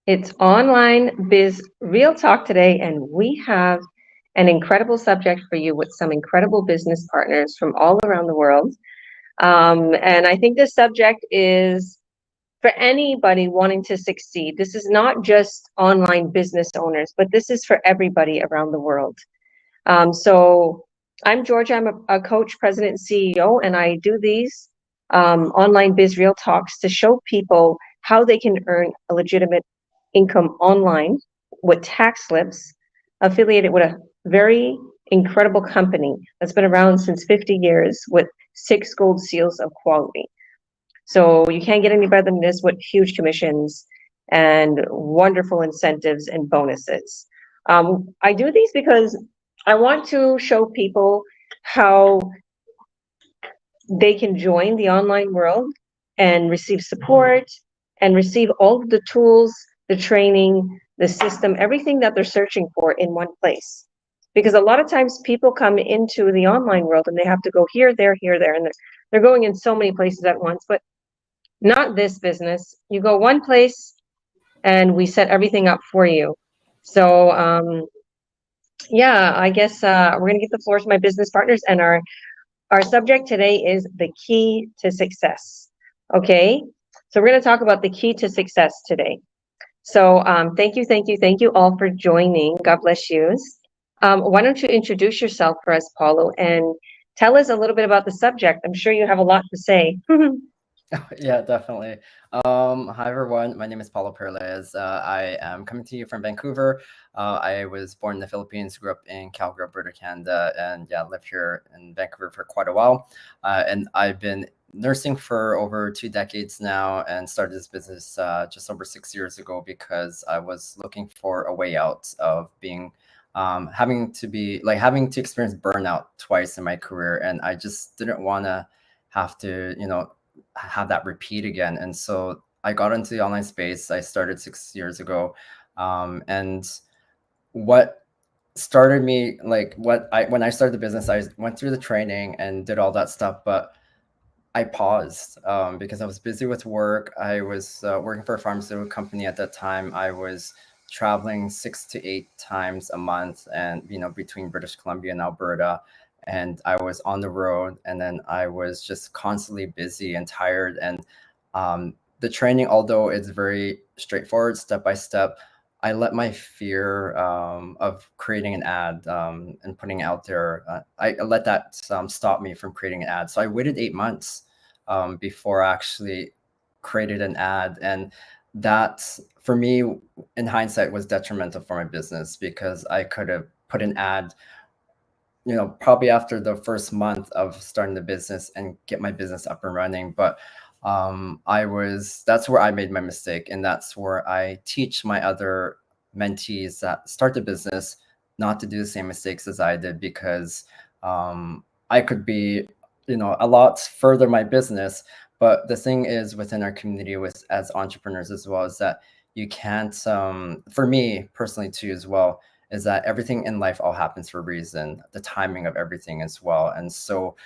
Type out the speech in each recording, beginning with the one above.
It's Online Biz Real Talk today, and we have an incredible subject for you with some incredible business partners from all around the world. And I think this subject is for anybody wanting to succeed. This is not just online business owners, but this is for everybody around the world. So I'm Georgia. I'm a coach, president, and CEO, and I do these online biz real talks to show people how they can earn a legitimate income online with tax slips affiliated with a very incredible company that's been around since 50 years with 6 gold seals of quality. So you can't get any better than this with huge commissions and wonderful incentives and bonuses. I do these because I want to show people how they can join the online world and receive support and receive all of the tools, the training, the system, everything that they're searching for in one place. Because a lot of times people come into the online world and they have to go here, there, and they're going in so many places at once, but not this business. You go one place and we set everything up for you. So, yeah, I guess we're gonna get the floor to my business partners, and our subject today is the key to success. Okay, so we're gonna talk about the key to success today. So, thank you all for joining. God bless you. Why don't you introduce yourself for us, Paulo, and tell us a little bit about the subject? I'm sure you have a lot to say. Yeah, definitely. Hi everyone. My name is Paulo Perez. I am coming to you from Vancouver. I was born in the Philippines, grew up in Calgary, Alberta, Canada, and yeah, lived here in Vancouver for quite a while. And I've been nursing for over 2 decades now, and started this business just over 6 years ago because I was looking for a way out of being having to experience burnout twice in my career, and I just didn't want to have to have that repeat again. And so I got into the online space. I started 6 years ago. And what started me, when I started the business, I went through the training and did all that stuff, but I paused because I was busy with work. I was working for a pharmaceutical company at that time. I was traveling 6 to 8 times a month, and between British Columbia and Alberta, and I was on the road, and then I was just constantly busy and tired. And the training, although it's very straightforward, step by step, I let my fear of creating an ad and putting it out there. I let that stop me from creating an ad. So I waited 8 months before I actually created an ad, and that, for me, in hindsight, was detrimental for my business because I could have put an ad probably after the first month of starting the business and get my business up and running. But that's where I made my mistake. And that's where I teach my other mentees that start the business not to do the same mistakes as I did, because I could be, a lot further my business. But the thing is, within our community, with as entrepreneurs as well, is that you can't, for me personally too, as well, is that everything in life all happens for a reason, the timing of everything as well. And so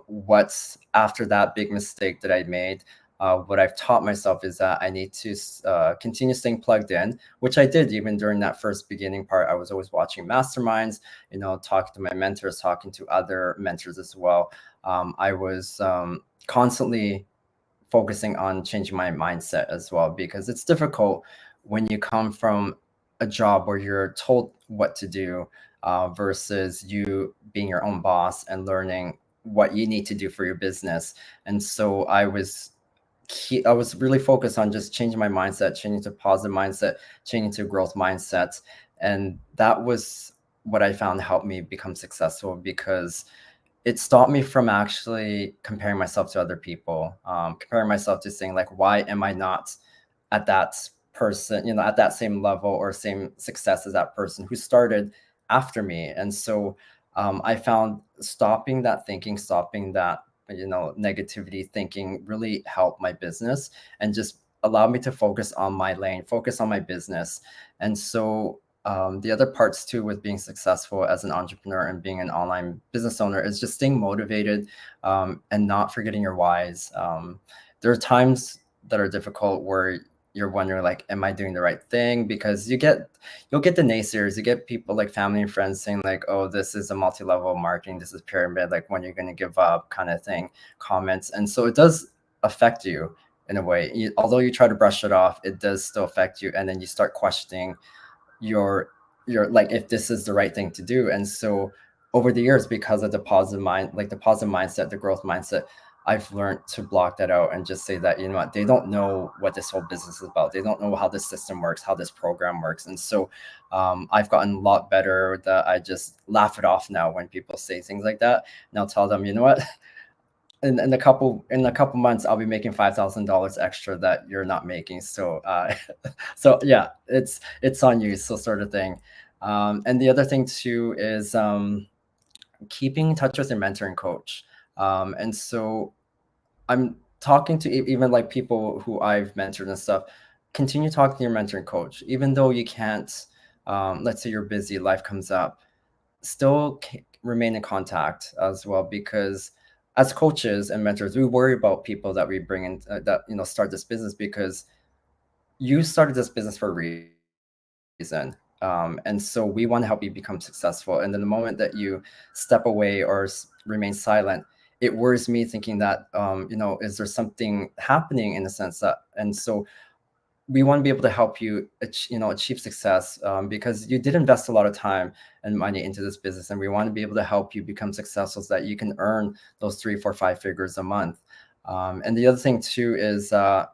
what's after that big mistake that I made, what I've taught myself is that I need to continue staying plugged in, which I did even during that first beginning part. I was always watching masterminds, talking to my mentors, talking to other mentors as well. I was constantly focusing on changing my mindset as well, because it's difficult when you come from a job where you're told what to do versus you being your own boss and learning what you need to do for your business. And so I was really focused on just changing my mindset, changing to positive mindset, changing to growth mindset. And that was what I found helped me become successful, because it stopped me from actually comparing myself to other people, comparing myself to saying, like, why am I not at that person, at that same level or same success as that person who started after me. And so I found stopping that thinking, stopping that, negativity thinking really helped my business and just allowed me to focus on my lane, focus on my business. And so the other parts too with being successful as an entrepreneur and being an online business owner is just staying motivated and not forgetting your whys. There are times that are difficult where you're wondering like, am I doing the right thing? Because you'll get the naysayers, you get people like family and friends saying like, oh, this is a multi-level marketing, this is pyramid, like when you're going to give up kind of thing, comments. And so it does affect you in a way. Although you try to brush it off, it does still affect you. And then you start questioning your like if this is the right thing to do. And so over the years, because of the positive mind, like the positive mindset, the growth mindset, I've learned to block that out and just say that, you know what, they don't know what this whole business is about. They don't know how this system works, how this program works. And so I've gotten a lot better that I just laugh it off now when people say things like that. And I'll tell them, you know what, in a couple months I'll be making $5,000 extra that you're not making. So so yeah, it's on you, so sort of thing. And the other thing too is keeping in touch with your mentor and coach. And so I'm talking to even like people who I've mentored and stuff. Continue talking to your mentor and coach, even though you can't. Let's say you're busy, life comes up, still remain in contact as well, because as coaches and mentors, we worry about people that we bring in that start this business, because you started this business for a reason. And so we want to help you become successful. And then the moment that you step away or remain silent, it worries me thinking that, is there something happening in the sense that, and so we want to be able to help you, achieve success, because you did invest a lot of time and money into this business, and we want to be able to help you become successful so that you can earn those 3, 4, 5 figures a month. And the other thing too is, so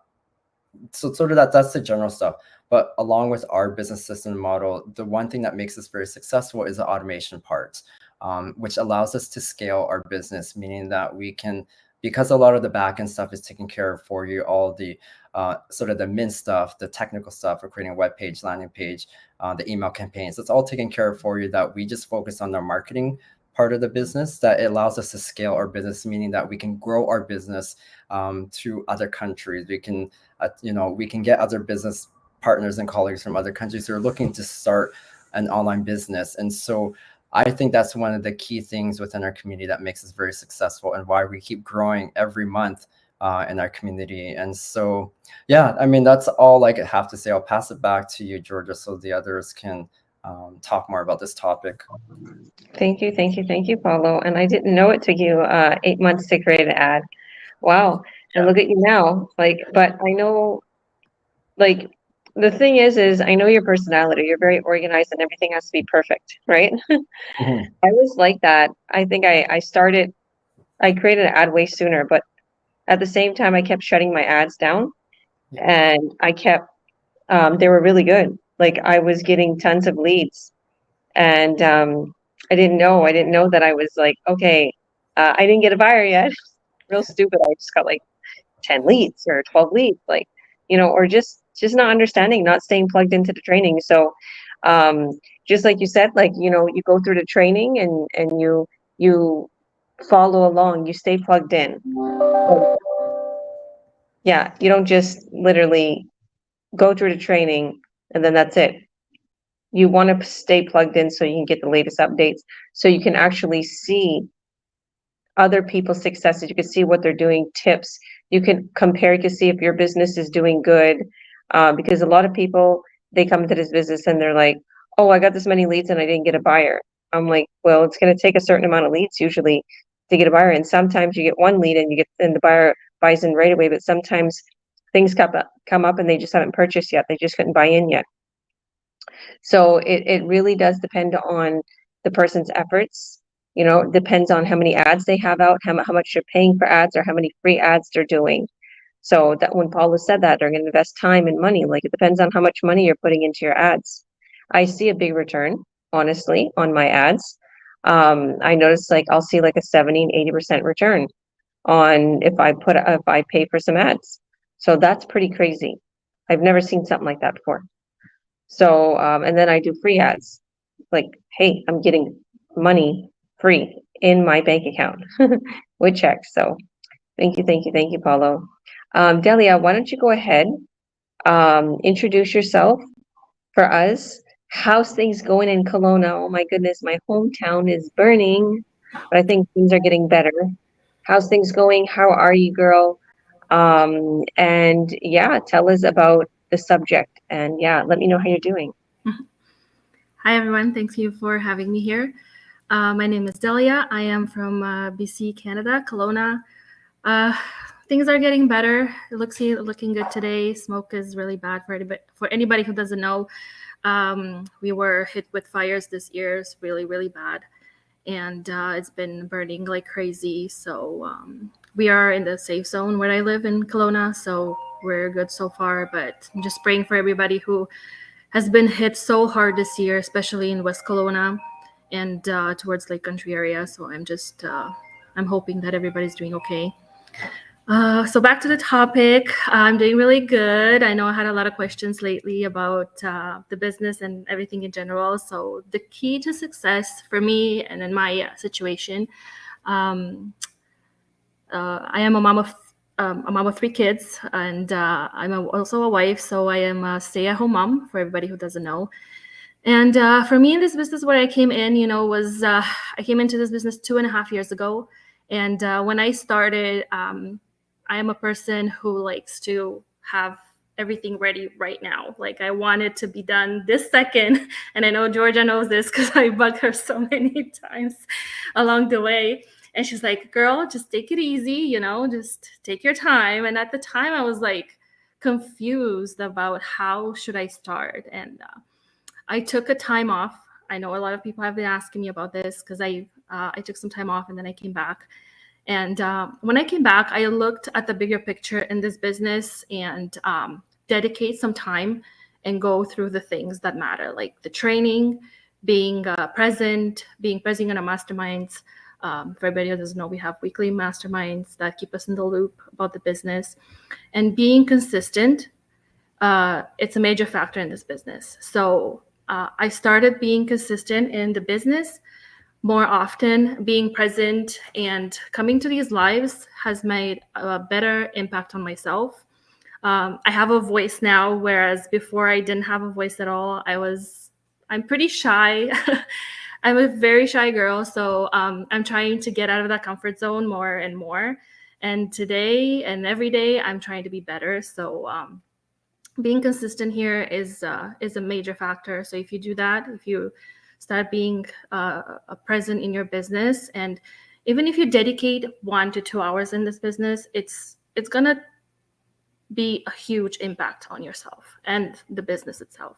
sort of that's the general stuff. But along with our business system model, the one thing that makes us very successful is the automation part, which allows us to scale our business, meaning that we can, because a lot of the back end stuff is taken care of for you, all the sort of the mint stuff, the technical stuff for creating a web page, landing page, the email campaigns, it's all taken care of for you, that we just focus on the marketing part of the business, that it allows us to scale our business, meaning that we can grow our business to other countries. We can, we can get other business partners and colleagues from other countries who are looking to start an online business. And so I think that's one of the key things within our community that makes us very successful, and why we keep growing every month in our community. And so, yeah, I mean, that's all I have to say. I'll pass it back to you, Georgia, so the others can talk more about this topic. Thank you, Paulo. And I didn't know it took you 8 months to create an ad. Wow. And look at you now. But I know, the thing is I know your personality. You're very organized and everything has to be perfect, right? Mhm. I was like that. I think I created an ad way sooner, but at the same time, I kept shutting my ads down, and I kept, they were really good. Like, I was getting tons of leads, and I didn't know that I was like, okay, I didn't get a buyer yet. Real stupid. I just got like 10 leads or 12 leads, or just not understanding, not staying plugged into the training. So, just like you said, you go through the training, and you follow along, you stay plugged in. Yeah, you don't just literally go through the training and then that's it. You want to stay plugged in so you can get the latest updates, so you can actually see other people's successes. You can see what they're doing, tips. You can compare, you can see if your business is doing good. Because a lot of people, they come into this business and they're like, oh, I got this many leads and I didn't get a buyer. I'm like, well, it's going to take a certain amount of leads usually to get a buyer. And sometimes you get one lead and the buyer buys in right away. But sometimes things come up and they just haven't purchased yet. They just couldn't buy in yet. So it really does depend on the person's efforts. It depends on how many ads they have out, how much they're paying for ads, or how many free ads they're doing. So that when Paula said that they're going to invest time and money, like, it depends on how much money you're putting into your ads. I see a big return, honestly, on my ads. I notice, like, I'll see like a 70 and 80% return on if I pay for some ads. So that's pretty crazy. I've never seen something like that before. So, and then I do free ads. Like, hey, I'm getting money free in my bank account with checks. So thank you, Paulo. Delia, why don't you go ahead, introduce yourself for us. How's things going in Kelowna? Oh my goodness, my hometown is burning, but I think things are getting better. How's things going? How are you, girl? And yeah, tell us about the subject. And yeah, let me know how you're doing. Hi, everyone. Thank you for having me here. My name is Delia. I am from BC, Canada, Kelowna. Things are getting better. Looking good today. Smoke is really bad for anybody who doesn't know. We were hit with fires this year. It's really, really bad. And it's been burning like crazy. So we are in the safe zone where I live in Kelowna. So we're good so far. But I'm just praying for everybody who has been hit so hard this year, especially in West Kelowna and towards Lake Country area. So I'm hoping that everybody's doing okay. So back to the topic, I'm doing really good. I know I had a lot of questions lately about the business and everything in general. So the key to success for me and in my situation, I am a mom of 3 kids, and I'm also a wife. So I am a stay-at-home mom for everybody who doesn't know. And for me in this business, where I came in, was I came into this business 2.5 years ago. And when I started, I am a person who likes to have everything ready right now. Like I want it to be done this second. And I know Georgia knows this because I bug her so many times along the way. And she's like, girl, just take it easy, just take your time. And at the time I was like confused about how should I start. And I took a time off. I know a lot of people have been asking me about this because I took some time off and then I came back. And when I came back, I looked at the bigger picture in this business and dedicate some time and go through the things that matter, like the training, being present in our masterminds. For everybody who doesn't know, we have weekly masterminds that keep us in the loop about the business. And being consistent, it's a major factor in this business. So I started being consistent in the business more often. Being present and coming to these lives has made a better impact on myself. I have a voice now, whereas before I didn't have a voice at all. I'm pretty shy. I'm a very shy girl. So I'm trying to get out of that comfort zone more and more. And today and every day, I'm trying to be better. So being consistent here is a major factor. So if you do that, if you start being present in your business, and even if you dedicate 1 to 2 hours in this business, it's gonna be a huge impact on yourself and the business itself.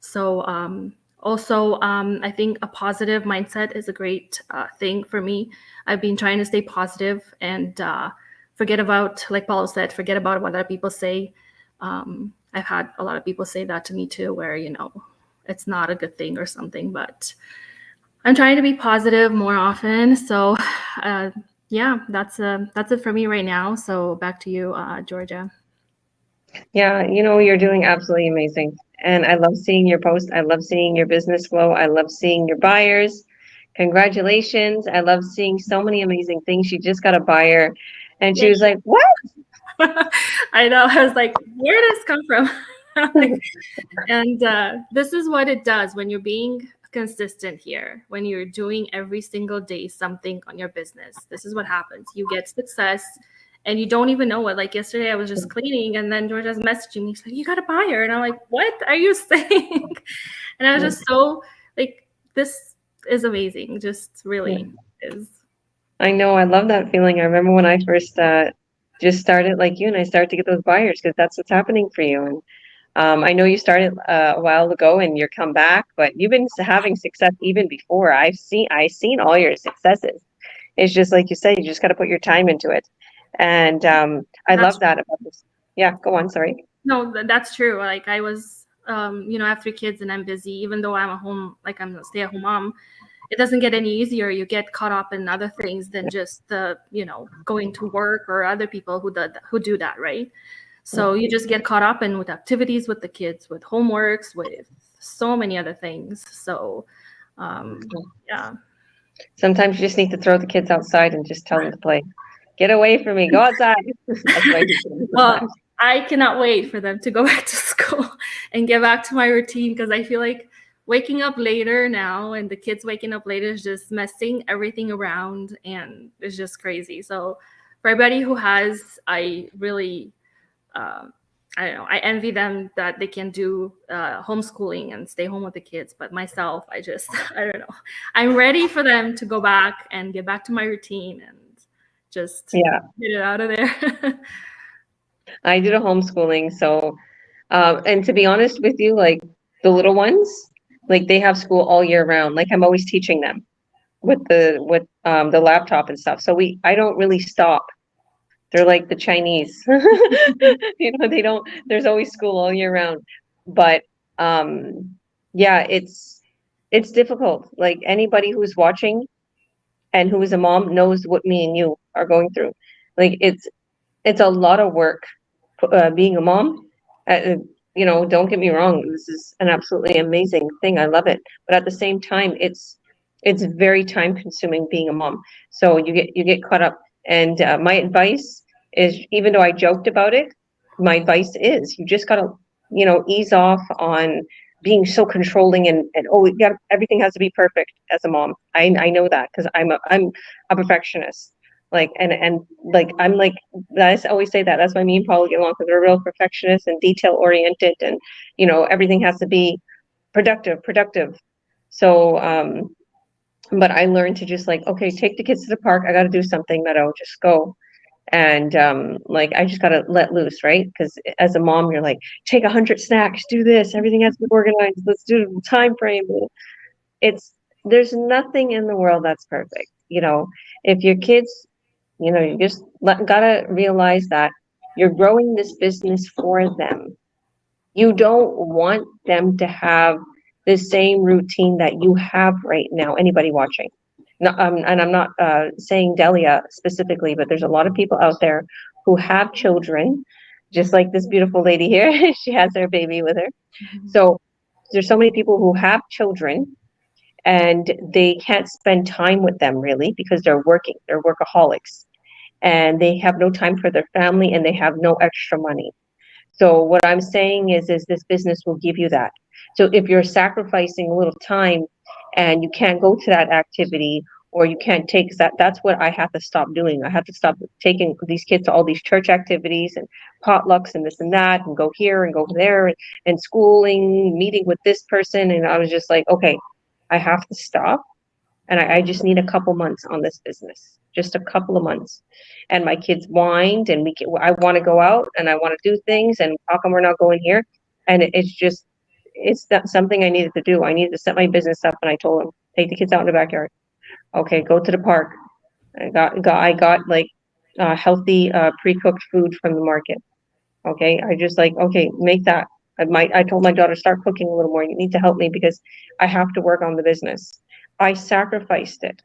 So I think a positive mindset is a great thing for me. I've been trying to stay positive and forget about, like Paulo said, forget about what other people say. I've had a lot of people say that to me too, where, it's not a good thing or something, but I'm trying to be positive more often. So yeah, that's it for me right now. So back to you, Georgia. Yeah, you're doing absolutely amazing. And I love seeing your post. I love seeing your business flow. I love seeing your buyers. Congratulations. I love seeing so many amazing things. She just got a buyer and she was like, what? I know. I was like, where did this come from? And this is what it does when you're being consistent here, when you're doing every single day something on your business. This is what happens. You get success and you don't even know it. Like yesterday, I was just cleaning and then Georgia's messaging me. She's like, you got a buyer. And I'm like, what are you saying? And I was just so like, this is amazing. Just really is. I know. I love that feeling. I remember when I first just started like you and I started to get those buyers because that's what's happening for you. And I know you started a while ago and you're come back, but you've been having success even before. I've seen all your successes. It's just like you said, you just got to put your time into it. And I love that about this. Yeah, go on. Sorry. No, that's true. Like I was, I have 3 kids and I'm busy, even though I'm a stay-at-home mom. It doesn't get any easier. You get caught up in other things than just going to work or other people who do that, right? So you just get caught up in with activities with the kids, with homeworks, with so many other things. So yeah. Sometimes you just need to throw the kids outside and just tell them to play. Get away from me. Go outside. That's why well, I cannot wait for them to go back to school and get back to my routine, because I feel like waking up later now and the kids waking up later is just messing everything around and it's just crazy. So for everybody who has, I really I don't know. I envy them that they can do homeschooling and stay home with the kids. But myself, I just, I don't know. I'm ready for them to go back and get back to my routine and just Yeah, get it out of there. I did a homeschooling. So, and to be honest with you, like the little ones, like they have school all year round. Like I'm always teaching them with the laptop and stuff. So I don't really stop. They're like the Chinese. They don't, there's always school all year round. But yeah, it's difficult. Like anybody who's watching and who is a mom knows what me and you are going through. Like it's a lot of work being a mom. Uh, don't get me wrong. This is an absolutely amazing thing. I love it. But at the same time, it's very time consuming being a mom. So you get caught up. And my advice is, even though I joked about it, my advice is you just gotta, ease off on being so controlling and oh, everything has to be perfect as a mom. I know that because I'm a perfectionist. Like and like I'm like I always say that. That's why me and Paula get along, because we're real perfectionists and detail oriented, and everything has to be productive. So but I learned to just like, okay, take the kids to the park. I got to do something, Meadow. Just go. And like I just got to let loose, right? Because as a mom, you're like, take 100 snacks, do this. Everything has to be organized. Let's do the time frame. It's There's nothing in the world that's perfect. If your kids, you just gotta realize that you're growing this business for them. You don't want them to have the same routine that you have right now. Anybody watching? No, and I'm not saying Delia specifically, but there's a lot of people out there who have children, just like this beautiful lady here. She has her baby with her. So there's so many people who have children and they can't spend time with them really because they're working. They're workaholics and they have no time for their family and they have no extra money. So what I'm saying is this business will give you that. So if you're sacrificing a little time and you can't go to that activity or you can't take that, that's what I have to stop doing. I have to stop taking these kids to all these church activities and potlucks and this and that and go here and go there and schooling, meeting with this person. And I was just like, okay, I have to stop. And I just need a couple months on this business, just a couple of months. And my kids whined, and I want to go out and I want to do things, and how come we're not going here? And it's not something I needed to do. I needed to set my business up, and I told them, take the kids out in the backyard. Okay, go to the park. I got like healthy pre-cooked food from the market. Okay, I just like, okay, make that. I told my daughter, start cooking a little more. You need to help me because I have to work on the business. I sacrificed it.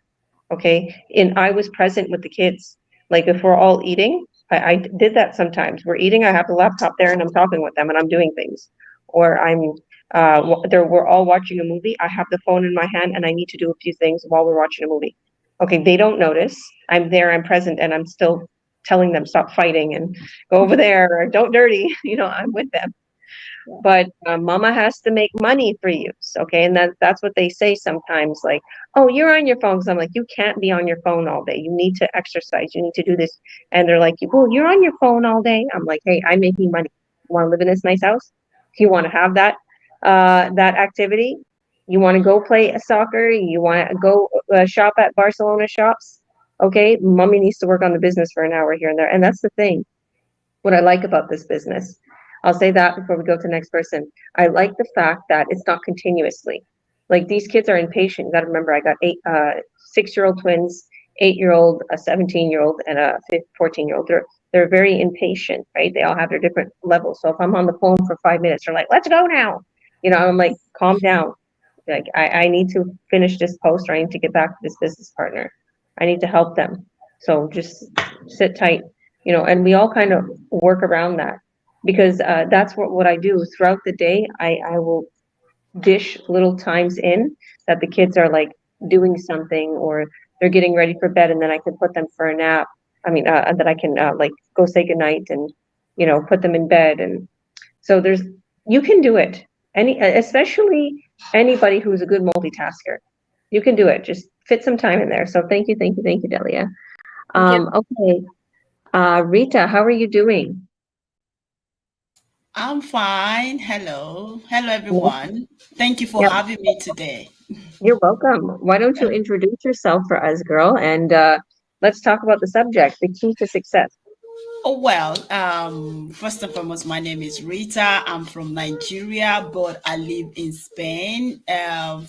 Okay, and I was present with the kids. Like if we're all eating, I did that sometimes. We're eating, I have the laptop there and I'm talking with them and I'm doing things. Or we're all watching a movie. I have the phone in my hand and I need to do a few things while we're watching a movie. Okay, they don't notice. I'm there, I'm present, and I'm still telling them stop fighting and go over there or don't dirty. I'm with them. But mama has to make money for you. Okay, and that's what they say sometimes, like, oh, you're on your phone. So I'm like, you can't be on your phone all day. You need to exercise. You need to do this. And they're like, well, you're on your phone all day. I'm like, hey, I'm making money. You want to live in this nice house? You want to have that activity? You want to go play soccer? You want to go shop at Barcelona shops? Okay, mommy needs to work on the business for an hour here and there. And that's the thing. What I like about this business, I'll say that before we go to the next person. I like the fact that it's not continuously. Like these kids are impatient. You got to remember, I got 6-year-old twins, 8-year-old, a 17-year-old, and a 14-year-old. They're very impatient, right? They all have their different levels. So if I'm on the phone for 5 minutes, they're like, let's go now. I'm like, calm down. Like I need to finish this post, or I need to get back to this business partner. I need to help them. So just sit tight, and we all kind of work around that. Because that's what I do throughout the day. I will dish little times in that the kids are like doing something or they're getting ready for bed, and then I can put them for a nap. I mean, that I can like go say goodnight and put them in bed. And so you can do it. Especially anybody who's a good multitasker, you can do it. Just fit some time in there. So thank you, Delia. Thank you. Okay, Rita, how are you doing? I'm fine. Hello. Hello, Yeah. everyone. Thank you for Yep. having me today. You're welcome. Why don't you introduce yourself for us, girl, and let's talk about the subject, the key to success. Oh, well, first and foremost, my name is Rita. I'm from Nigeria, but I live in Spain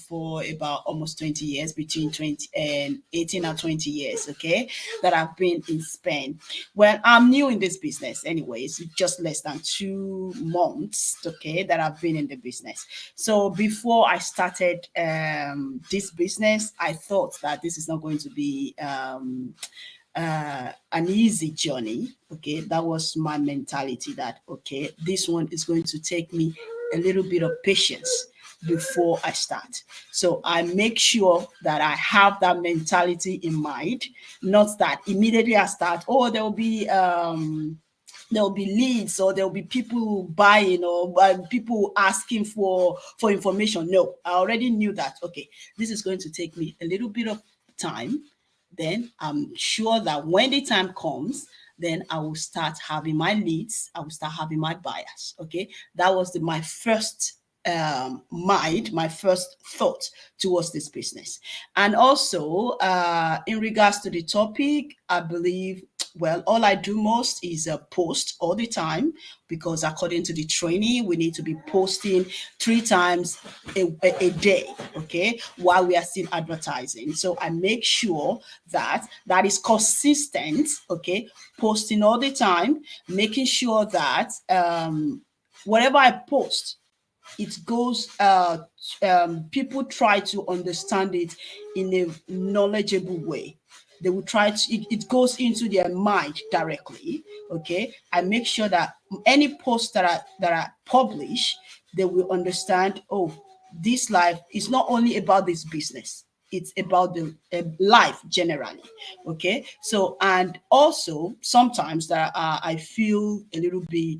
for about almost 20 years, between 20 and 18 or 20 years, okay, that I've been in Spain. Well, I'm new in this business anyways, just less than 2 months, okay, that I've been in the business. So before I started this business, I thought that this is not going to be an easy journey. Okay, that was my mentality that, okay, this one is going to take me a little bit of patience before I start. So I make sure that I have that mentality in mind, not that immediately I start, oh, there'll be leads or there'll be people buying or people asking for information. No, I already knew that, okay, this is going to take me a little bit of time. Then I'm sure that when the time comes, then I will start having my leads. I will start having my buyers. Okay, that was my first mind, my first thought towards this business. And also, in regards to the topic, I believe, well, all I do most is post all the time, because according to the training, we need to be posting 3 times a day, okay, while we are still advertising. So I make sure that that is consistent, okay, posting all the time, making sure that whatever I post, it goes people try to understand it in a knowledgeable way. They will try to, it goes into their mind directly. Okay, I make sure that any posts that I publish, they will understand, oh, this life is not only about this business, it's about the life generally. Okay, so and also sometimes that I feel a little bit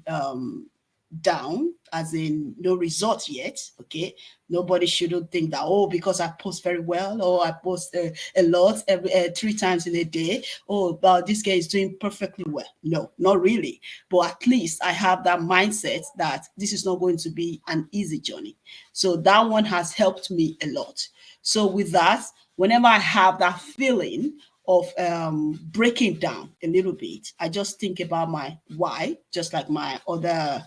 down, as in no result yet. Okay, nobody shouldn't think that, oh, because I post very well or I post a lot every 3 times in a day, oh, well, this guy is doing perfectly well. No, not really. But at least I have that mindset that this is not going to be an easy journey. So that one has helped me a lot. So with that, whenever I have that feeling of breaking down a little bit, I just think about my why, just like my other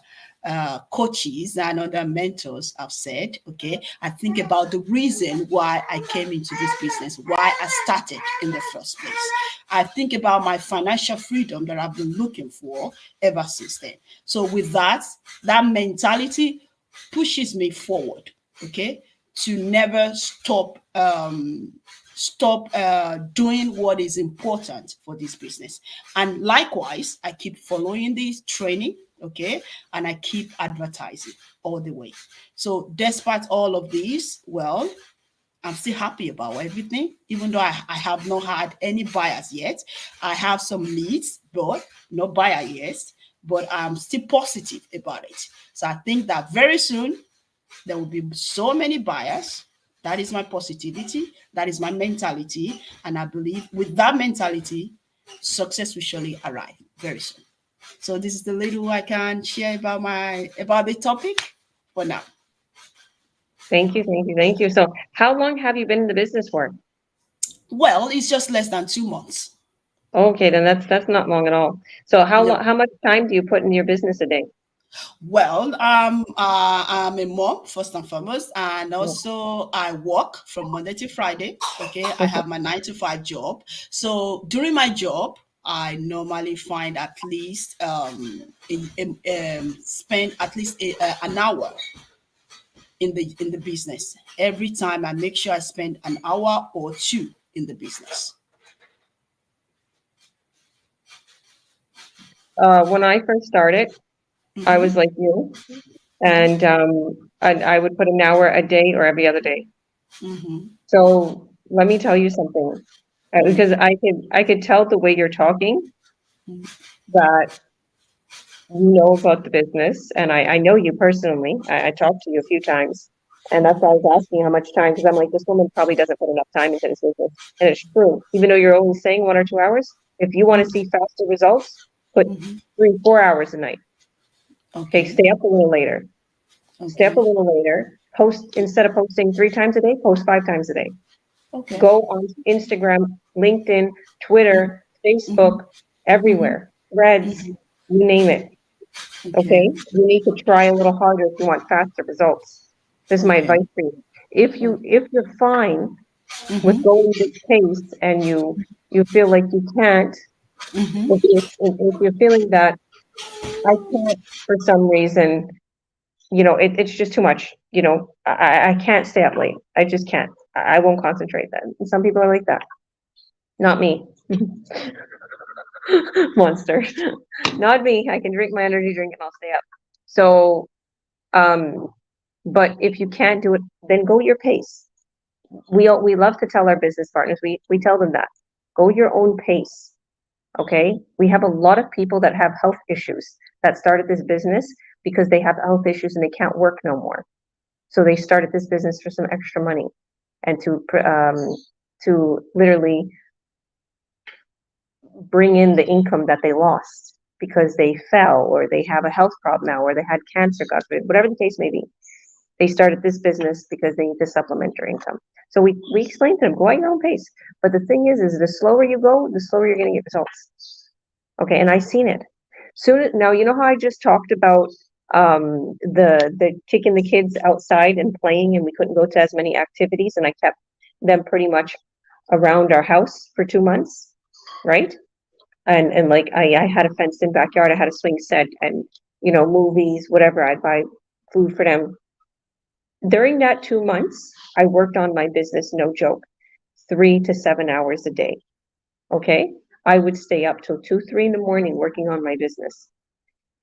coaches and other mentors have said. Okay, I think about the reason why I came into this business, why I started in the first place. I think about my financial freedom that I've been looking for ever since then. So with that, that mentality pushes me forward, okay, to never stop doing what is important for this business. And likewise, I keep following this training, okay, and I keep advertising all the way. So despite all of these, well, I'm still happy about everything, even though I have not had any buyers yet. I have some leads, but no buyer yet. But I'm still positive about it. So I think that very soon there will be so many buyers. That is my positivity. That is my mentality. And I believe with that mentality, success will surely arrive very soon. So this is the little I can share about the topic for now. Thank you, thank you, thank you. So, how long have you been in the business for? Well, it's just less than 2 months. Okay, then that's not long at all. So, No. how much time do you put into your business a day? Well, I'm a mom first and foremost, and also I work from Monday to Friday. Okay, I have my 9 to 5 job. So during my job, I normally find at least spend at least an hour in the business. Every time I make sure I spend an hour or two in the business. When I first started, I was Mhm. like you, and I would put an hour a day or every other day. Mhm. So let me tell you something, because I could tell the way you're talking that you know about the business, and I know you personally. I talked to you a few times, and that's why I was asking how much time, because I'm like, this woman probably doesn't put enough time into this business, and it's true. Even though you're only saying 1 or 2 hours, if you want to see faster results, put Mhm. 3, 4 hours a night. Okay, stay up a little later. Stay up a little later. Post, instead of posting 3 times a day, post 5 times a day. Okay. Go on Instagram, LinkedIn, Twitter, Facebook, everywhere. Threads, you name it. Okay, you need to try a little harder if you want faster results. This is my Okay. advice for you. If you're fine with Mhm. going this pace and you feel like you can't, Mhm. if you're feeling that I can't for some reason, it's just too much. I can't stay up late. I just can't. I won't concentrate then. And some people are like that. Not me. Monster. Not me. I can drink my energy drink and I'll stay up. So, but if you can't do it, then go your pace. We love to tell our business partners, we tell them that. Go your own pace. Okay? We have a lot of people that have health issues that started this business because they have health issues and they can't work no more. So they started this business for some extra money and to literally bring in the income that they lost because they fell or they have a health problem now or they had cancer, God forbid, whatever the case may be. They started this business because they need to supplement their income. So we explain to them, go at your own pace. But the thing is the slower you go, the slower you're going to get results. Okay, and I've seen it. Soon now, you know how I just talked about the taking the kids outside and playing, and we couldn't go to as many activities, and I kept them pretty much around our house for 2 months, right? And like I had a fenced in backyard, I had a swing set, and movies, whatever. I'd buy food for them. During that 2 months, I worked on my business, no joke, 3 to 7 hours a day. Okay, I would stay up till 2, 3 in the morning working on my business.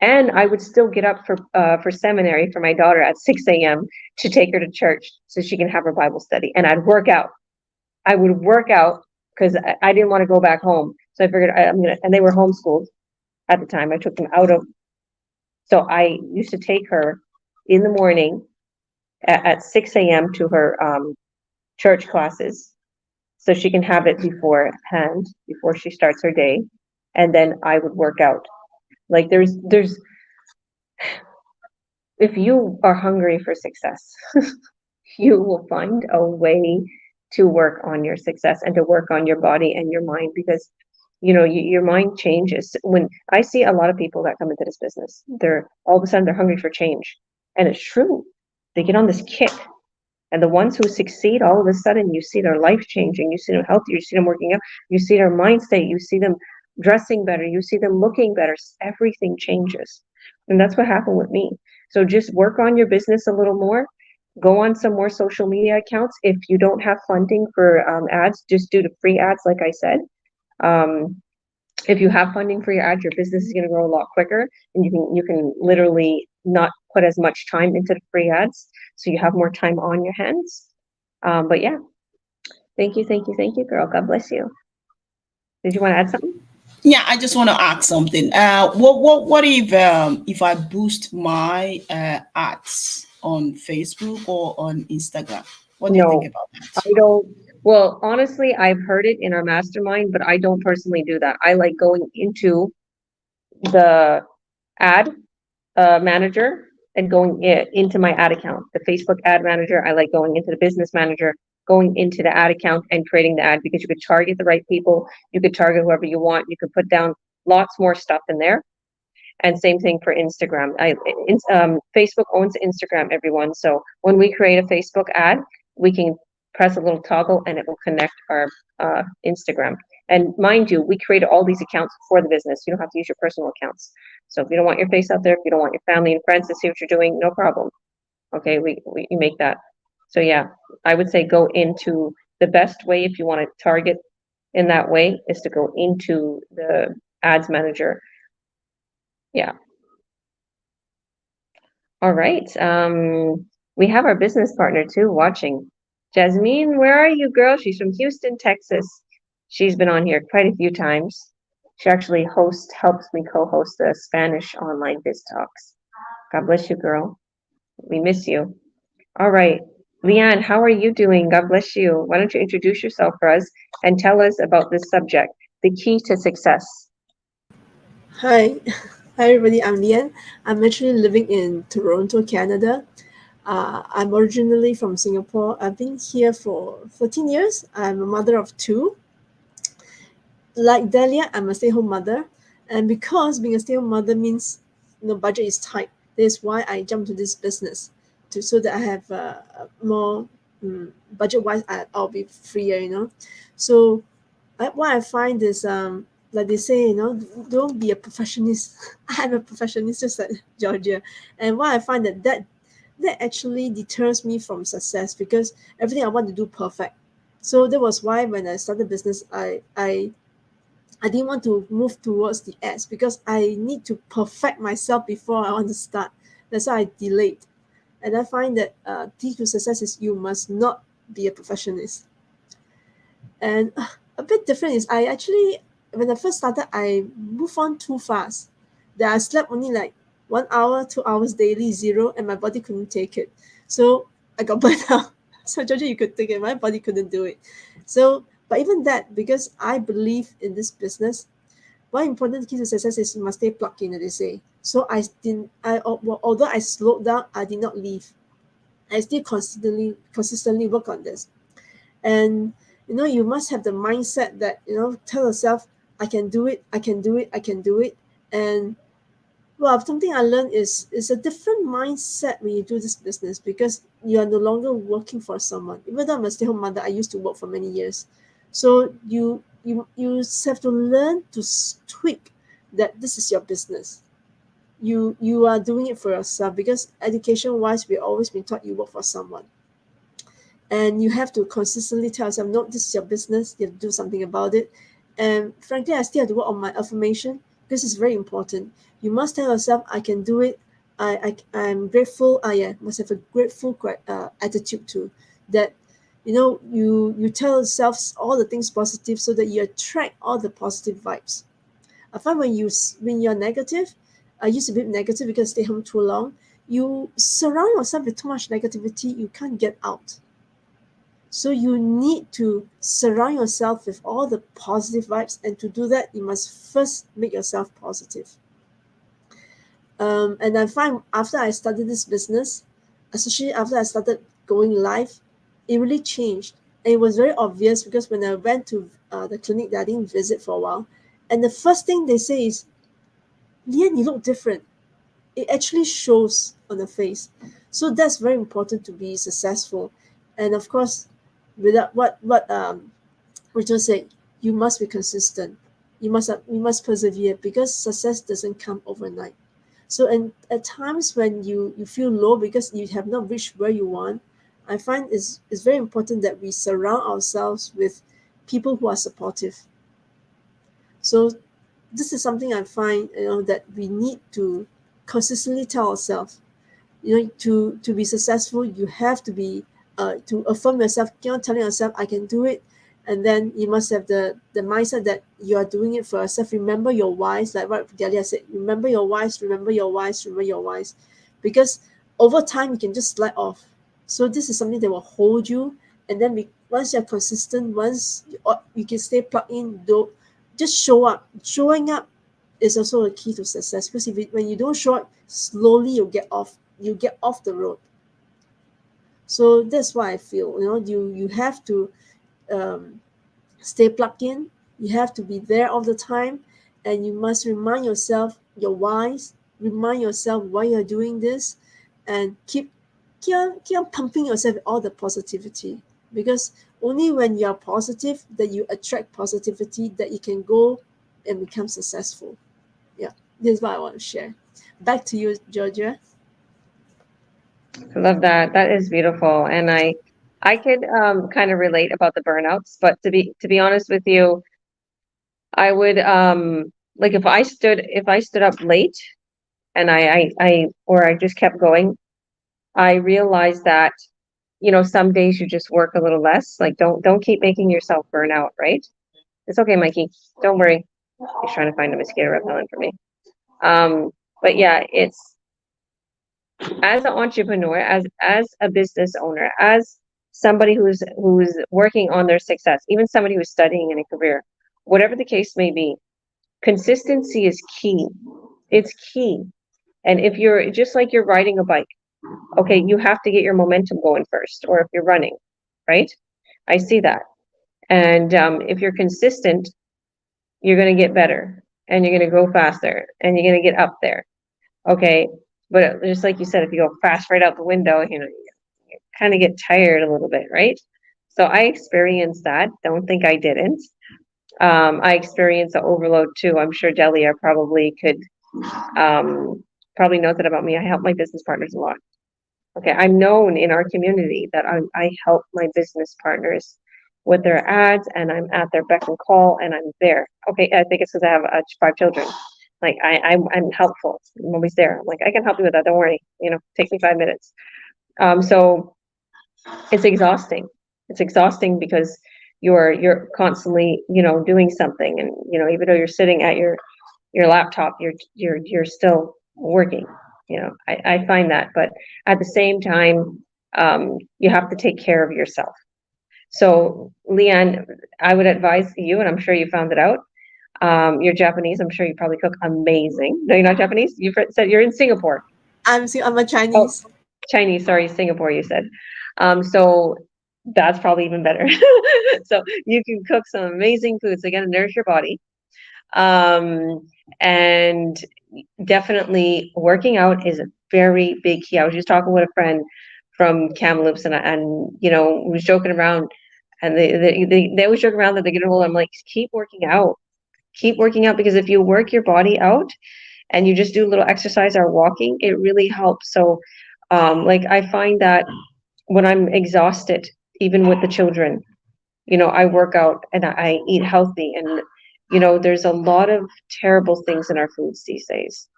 And I would still get up for seminary for my daughter at 6 a.m. to take her to church so she can have her Bible study. And I'd work out. I would work out because I didn't want to go back home. So I figured and they were homeschooled at the time. I took them out of, so I used to take her in the morning at 6 a.m. to her church classes so she can have it beforehand, before she starts her day. And then I would work out. Like there's if you are hungry for success, you will find a way to work on your success and to work on your body and your mind, because your mind changes. When I see a lot of people that come into this business, they're all of a sudden they're hungry for change, and it's true. They get on this kick, and the ones who succeed, all of a sudden you see their life changing, you see them healthier, you see them working out, you see their mind state, you see them dressing better, you see them looking better. Everything changes, and that's what happened with me. So just work on your business a little more. Go on some more social media accounts. If you don't have funding for ads, just do the free ads, like I said. If you have funding for your ads, your business is going to grow a lot quicker, and you can literally not put as much time into the free ads, so you have more time on your hands. But yeah, thank you, girl. God bless you. Did you want to add something? Yeah, I just want to ask something. What if I boost my ads on Facebook or on Instagram? What do you think about that? I don't. Well, honestly, I've heard it in our mastermind, but I don't personally do that. I like going into the ad manager and going into my ad account, the Facebook ad manager. I like going into the business manager, going into the ad account and creating the ad, because you could target the right people. You could target whoever you want. You could put down lots more stuff in there. And same thing for Instagram. Facebook owns Instagram, everyone. So when we create a Facebook ad, we can press a little toggle and it will connect our Instagram. And mind you, we created all these accounts for the business. You don't have to use your personal accounts. So if you don't want your face out there, if you don't want your family and friends to see what you're doing, no problem. Okay, we make that. So yeah, I would say go into the best way if you want to target in that way is to go into the ads manager. Yeah. All right. We have our business partner too watching. Jasmine, where are you, girl? She's from Houston, Texas. She's been on here quite a few times. She actually helps me co-host the Spanish online biz talks. God bless you, girl. We miss you. All right. Leanne, how are you doing? God bless you. Why don't you introduce yourself for us and tell us about this subject, the key to success. Hi, Hi everybody, I'm Lian. I'm actually living in Toronto, Canada. I'm originally from Singapore. I've been here for 13 years. I'm a mother of two. Like Delia, I'm a stay-home mother. And because being a stay-home mother means budget is tight, that's why I jumped to this business so that I have more budget-wise. I'll be freer. So what I find is like they say, don't be a perfectionist. I'm a perfectionist just like Georgia. And what I find that actually deters me from success because everything I want to do perfect. So that was why when I started business, I didn't want to move towards the ads because I need to perfect myself before I want to start. That's why I delayed. And I find that key to success is you must not be a perfectionist. And a bit different is I actually, when I first started, I moved on too fast. That I slept only like 1 hour, 2 hours daily, zero, and my body couldn't take it. So I got burnt out. So Georgia, you could take it. My body couldn't do it. So, but even that, because I believe in this business, one important key to success is you must stay plugged in, as they say. So I didn't. Although I slowed down, I did not leave. I still consistently work on this. And you must have the mindset that tell yourself, I can do it, I can do it, I can do it. And well, something I learned is a different mindset when you do this business because you are no longer working for someone. Even though I'm a stay-home mother, I used to work for many years. So you have to learn to tweak that this is your business. You are doing it for yourself because education wise we've always been taught you work for someone. And you have to consistently tell yourself, no, this is your business, you have to do something about it. And frankly, I still have to work on my affirmation because it's very important. You must tell yourself, I can do it. I'm grateful. I must have a grateful attitude too. That you tell yourself all the things positive so that you attract all the positive vibes. I find when you're negative, I used to be negative because I stay home too long. You surround yourself with too much negativity, you can't get out. So you need to surround yourself with all the positive vibes, and to do that, you must first make yourself positive. And I find after I started this business, especially after I started going live, it really changed. And it was very obvious because when I went to the clinic that I didn't visit for a while, and the first thing they say is, Lian, you look different. It actually shows on the face. So that's very important to be successful. And of course, without what Rachel said, you must be consistent. You must persevere because success doesn't come overnight. So and at times when you feel low because you have not reached where you want, I find it's very important that we surround ourselves with people who are supportive. So this is something I find that we need to consistently tell ourselves. To be successful, you have to be to affirm yourself, keep on telling yourself, I can do it. And then you must have the mindset that you are doing it for yourself. Remember your whys, like what Delia said, remember your whys, remember your whys, remember your whys. Because over time you can just slide off. So this is something that will hold you. And then once you're consistent, once you can stay plugged in, though, just show up. Showing up is also a key to success, because when you don't show up, slowly you get off the road. So that's why I feel you have to stay plugged in. You have to be there all the time, and you must remind yourself your whys. Remind yourself why you're doing this, and keep on pumping yourself with all the positivity. Because only when you're positive that you attract positivity, that you can go and become successful. Yeah, this is what I want to share. Back to you, Georgia. I love that. That is beautiful. And I could kind of relate about the burnouts, but to be honest with you, I would like if I stood up late and I just kept going, I realized that, some days you just work a little less. Like don't keep making yourself burn out, right? It's okay, Mikey. Don't worry. He's trying to find a mosquito repellent for me. But yeah, it's as an entrepreneur, as a business owner, as somebody who's working on their success, even somebody who's studying in a career, whatever the case may be, consistency is key. It's key. And if you're just like you're riding a bike, okay, you have to get your momentum going first, or if you're running, right? I see that. And if you're consistent, you're going to get better and you're going to go faster and you're going to get up there. Okay. But just like you said, if you go fast right out the window, you kind of get tired a little bit, right? So I experienced that. Don't think I didn't. I experienced the overload too. I'm sure Delia probably could, probably knows that about me. I help my business partners a lot. Okay, I'm known in our community that I help my business partners with their ads, and I'm at their beck and call, and I'm there. Okay, I think it's because I have 5 children. Like I'm helpful. I'm always there. I'm like, I can help you with that. Don't worry. Take me 5 minutes. So it's exhausting. It's exhausting because you're constantly doing something, and even though you're sitting at your laptop, you're still working. I find that, but at the same time, you have to take care of yourself. So Leanne, I would advise you, and I'm sure you found it out. You're Japanese. I'm sure you probably cook amazing. No, you're not Japanese. You said you're in Singapore. I'm a Chinese. Chinese, sorry, Singapore, you said. So that's probably even better. So you can cook some amazing foods. They're going to nourish your body. And definitely working out is a very big key. I was just talking with a friend from Kamloops, and we was joking around, and they always joke around that they get old. I'm like, keep working out, because if you work your body out and you just do a little exercise or walking, it really helps. So like I find that when I'm exhausted, even with the children, I work out and I eat healthy, and there's a lot of terrible things in our foods these days.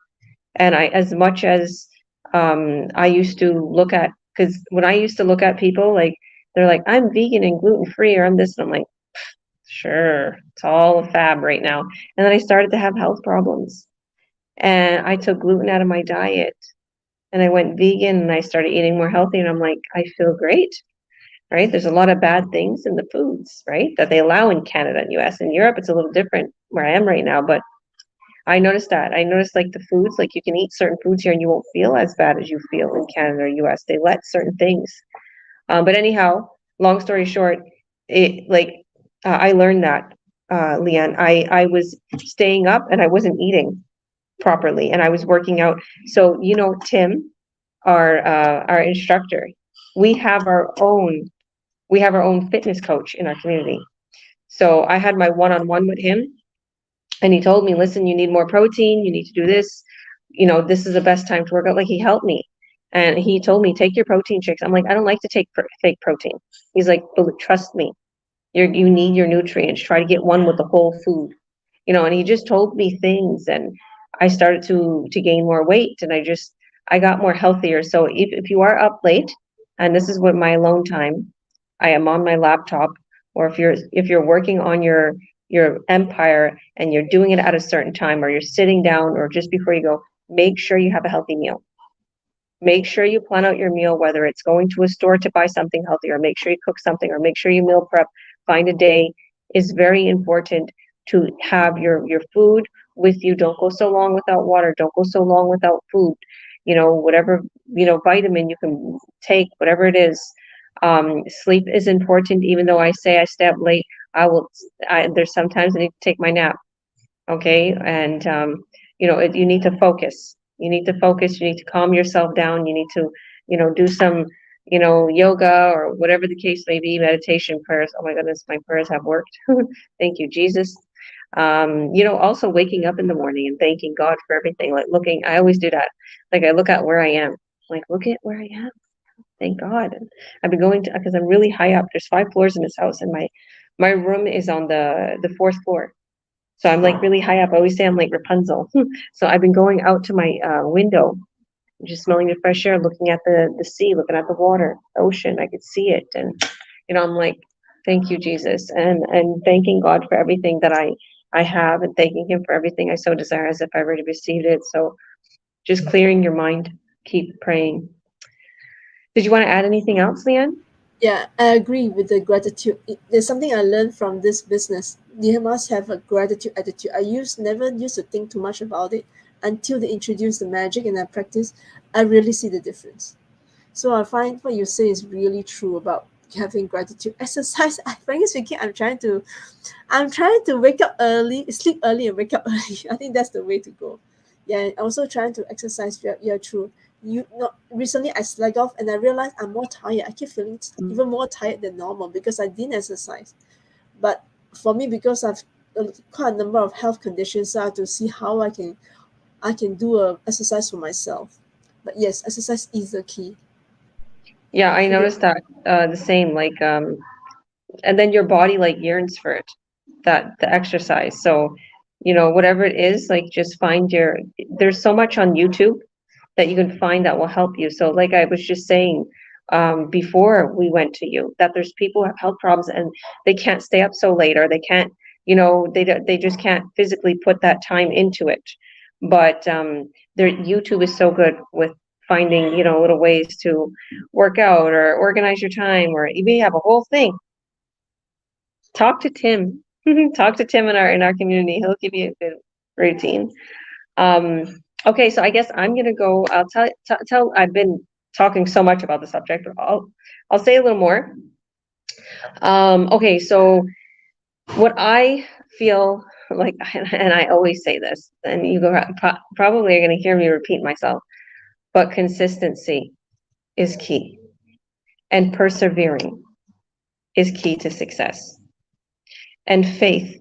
And as much as I used to look at, because when I used to look at people, like, they're like, I'm vegan and gluten-free, or I'm this, and I'm like, sure, it's all a fab right now. And then I started to have health problems, and I took gluten out of my diet, and I went vegan, and I started eating more healthy, and I'm like, I feel great. Right? There's a lot of bad things in the foods, right, that they allow in Canada and US. In Europe, it's a little different where I am right now, but I noticed like the foods, like you can eat certain foods here and you won't feel as bad as you feel in Canada or US. They let certain things. But anyhow, long story short, I learned that, Leanne, I was staying up and I wasn't eating properly, and I was working out. So, Tim, our instructor, we have our own fitness coach in our community. So I had my one-on-one with him, and he told me, listen, you need more protein, you need to do this, this is the best time to work out. Like, he helped me, and he told me, take your protein shakes. I'm like, I don't like to take fake protein. He's like, but trust me, you need your nutrients. Try to get one with the whole food, and he just told me things, and I started to gain more weight, and I got more healthier. So if you are up late, and this is what my alone time, I am on my laptop, or if you're working on your empire and you're doing it at a certain time, or you're sitting down, or just before you go, make sure you have a healthy meal. Make sure you plan out your meal, whether it's going to a store to buy something healthy, or make sure you cook something, or make sure you meal prep. Find a day. Is very important to have your food with you. Don't go so long without water. Don't go so long without food. Whatever, vitamin you can take, whatever it is. Sleep is important. Even though I say I stay up late, there's sometimes I need to take my nap. Okay. And, you need to focus. You need to focus. You need to calm yourself down. You need to, do some, yoga, or whatever the case may be, meditation, prayers. Oh my goodness, my prayers have worked. Thank you, Jesus. Also waking up in the morning and thanking God for everything. Like I always do that. Like, I look at where I am. Like, look at where I am. Thank God. And I've been going to, because I'm really high up. There's 5 floors in this house, and my room is on the 4th floor. So I'm like really high up. I always say I'm like Rapunzel. So I've been going out to my window, just smelling the fresh air, looking at the sea, looking at the water, ocean. I could see it, and I'm like, thank you, Jesus, and thanking God for everything that I have, and thanking Him for everything I so desire, as if I already received it. So just clearing your mind, keep praying. Did you want to add anything else, Leanne? Yeah, I agree with the gratitude. There's something I learned from this business. You must have a gratitude attitude. Never used to think too much about it until they introduce the magic and I practice, I really see the difference. So I find what you say is really true about having gratitude. Exercise, frankly speaking, I'm trying to wake up early, sleep early and wake up early. I think that's the way to go. Yeah, and also trying to exercise. Yeah, yeah, true. You not recently I slacked off and I realized I'm more tired. I keep feeling even more tired than normal because I didn't exercise. But for me, because I've quite a number of health conditions, so I have to see how I can do a exercise for myself. But yes, exercise is the key. Yeah, I Forget- noticed that the same, like and then your body like yearns for it, that the exercise. So, whatever it is, like just find there's so much on YouTube that you can find that will help you. So like I was just saying, before we went to you, that there's people who have health problems and they can't stay up so late, or they can't, they just can't physically put that time into it. But their YouTube is so good with finding, little ways to work out or organize your time, or even have a whole thing. Talk to Tim. Talk to Tim in our community. He'll give you a good routine. Okay, so I guess I'm gonna go. I'll tell. I've been talking so much about the subject, but I'll say a little more. Okay, so what I feel like, and I always say this, and you probably are gonna hear me repeat myself, but consistency is key, and persevering is key to success, and faith.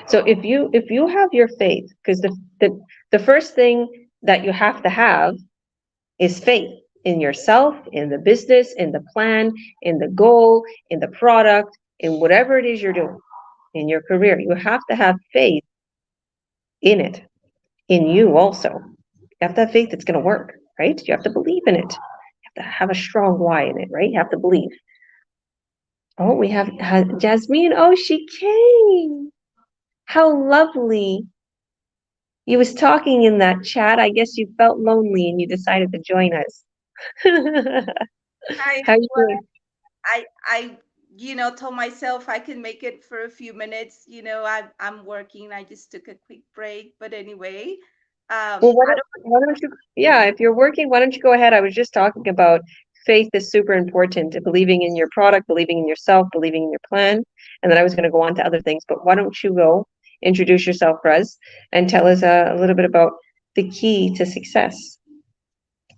So if you have your faith, because the first thing that you have to have is faith in yourself, in the business, in the plan, in the goal, in the product, in whatever it is you're doing in your career. You have to have faith in it, in you also. You have to have faith it's going to work, right? You have to believe in it. You have to have a strong why in it, right? You have to believe. Oh, we have Jasmine. Oh, she came. How lovely. You was talking in that chat. I guess you felt lonely and you decided to join us. Hi, How you doing? I told myself I can make it for a few minutes. I'm working. I just took a quick break. But anyway, Well, I don't. why don't you, yeah, if you're working, why don't you go ahead? I was just talking about faith is super important, believing in your product, believing in yourself, believing in your plan. And then I was going to go on to other things, but why don't you go introduce yourself, Rez, and tell us a little bit about the key to success.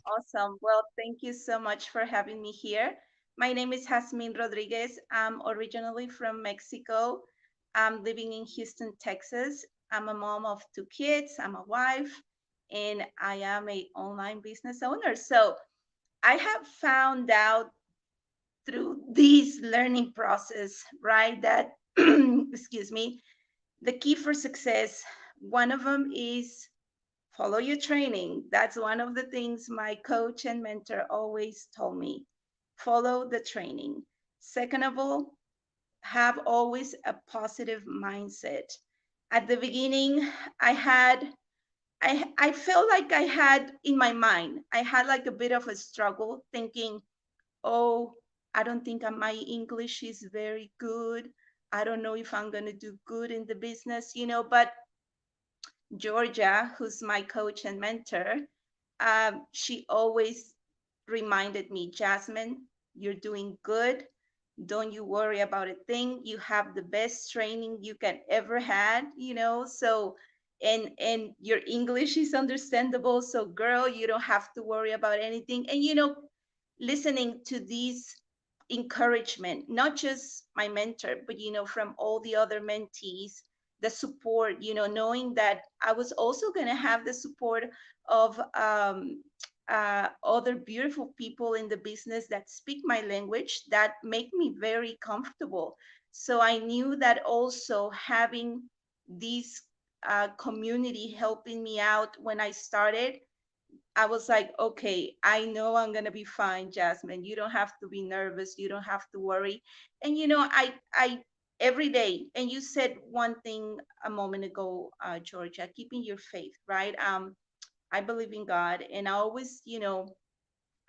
Awesome. Well, thank you so much for having me here. My name is Jasmine Rodriguez. I'm originally from Mexico. I'm living in Houston, Texas. I'm a mom of 2 kids. I'm a wife, and I am a online business owner. So I have found out through this learning process, right, that excuse me, the key for success, one of them is follow your training. That's one of the things my coach and mentor always told me. Follow the training. Second of all, have always a positive mindset. At the beginning, I felt like I had in my mind, I had like a bit of a struggle thinking, oh, I don't think my English is very good. I don't know if I'm going to do good in the business, but Georgia, who's my coach and mentor, she always reminded me, Jasmine, you're doing good. Don't you worry about a thing. You have the best training you can ever had, so and your English is understandable. So girl, you don't have to worry about anything. And listening to these encouragement, not just my mentor, but from all the other mentees, the support, knowing that I was also going to have the support of other beautiful people in the business that speak my language, that make me very comfortable. So I knew that also having this community helping me out when I started, I was like, okay, I know I'm gonna be fine, Jasmine. You don't have to be nervous. You don't have to worry. And I every day. And you said one thing a moment ago, Georgia, keeping your faith, right? I believe in God, and I always,